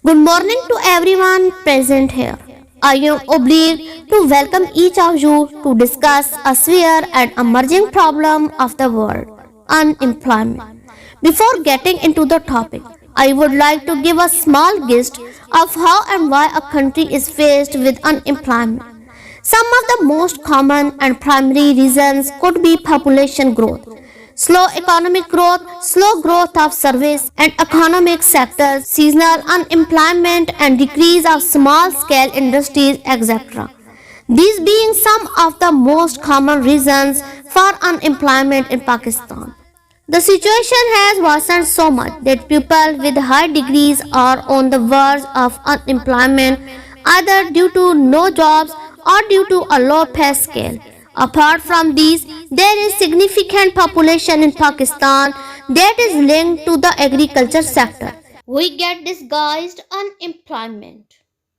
Good morning to everyone present here. I am obliged to welcome each of you to discuss a severe and emerging problem of the world, unemployment. Before getting into the topic, I would like to give a small gist of how and why a country is faced with unemployment. Some of the most common and primary reasons could be population growth, slow economic growth, slow growth of service and economic sectors, seasonal unemployment and decrease of small scale industries, etc. These being some of the most common reasons for unemployment in Pakistan. The situation has worsened so much that people with high degrees are on the verge of unemployment either due to no jobs or due to a low pay scale. Apart from these, there is significant population in Pakistan that is linked to the agriculture sector. We get disguised unemployment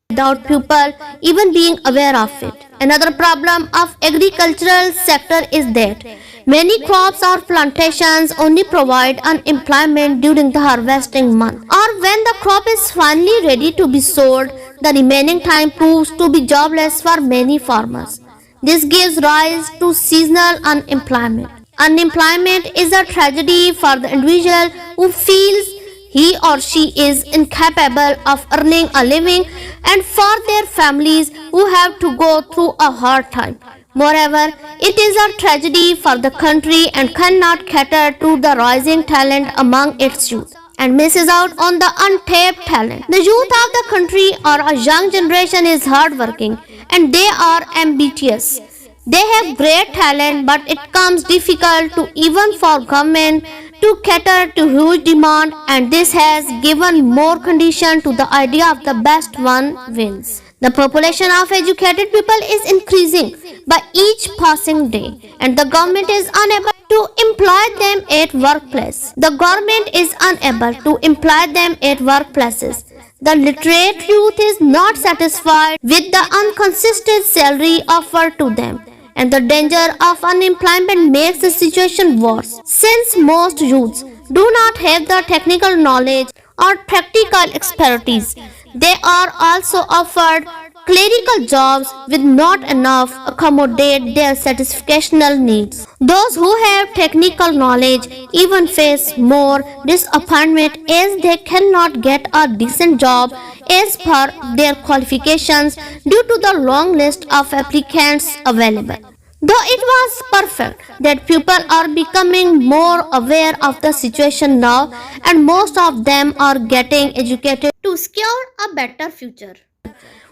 without people even being aware of it. Another problem of agricultural sector is that many crops or plantations only provide unemployment during the harvesting month or when the crop is finally ready to be sold. The remaining time proves to be jobless for many farmers. This gives rise to seasonal unemployment. Unemployment is a tragedy for the individual who feels he or she is incapable of earning a living and for their families who have to go through a hard time. Moreover, it is a tragedy for the country and cannot cater to the rising talent among its youth and misses out on the untapped talent. The youth of the country or a young generation is hardworking and they are ambitious. They have great talent, but it comes difficult to even for government to cater to huge demand, and this has given more condition to the idea of the best one wins. The population of educated people is increasing by each passing day, and the government is unable to employ them at workplace. The government is unable to employ them at workplaces. The literate youth is not satisfied with the inconsistent salary offered to them, and the danger of unemployment makes the situation worse. Since most youths do not have the technical knowledge or practical expertise, they are also offered clerical jobs with not enough accommodate their satisfactional needs. Those who have technical knowledge even face more disappointment as they cannot get a decent job as per their qualifications due to the long list of applicants available. Though it was perfect that people are becoming more aware of the situation now and most of them are getting educated to secure a better future.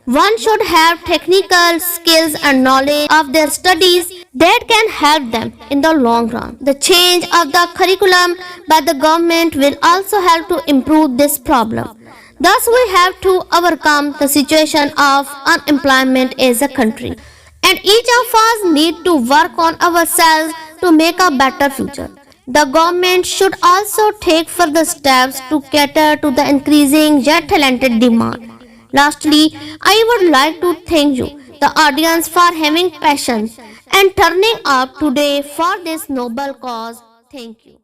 One should have technical skills and knowledge of their studies that can help them in the long run. The change of the curriculum by the government will also help to improve this problem. Thus, we have to overcome the situation of unemployment as a country. And each of us need to work on ourselves to make a better future. The government should also take further steps to cater to the increasing yet talented demand. Lastly, I would like to thank you, the audience, for having passion and turning up today for this noble cause. Thank you.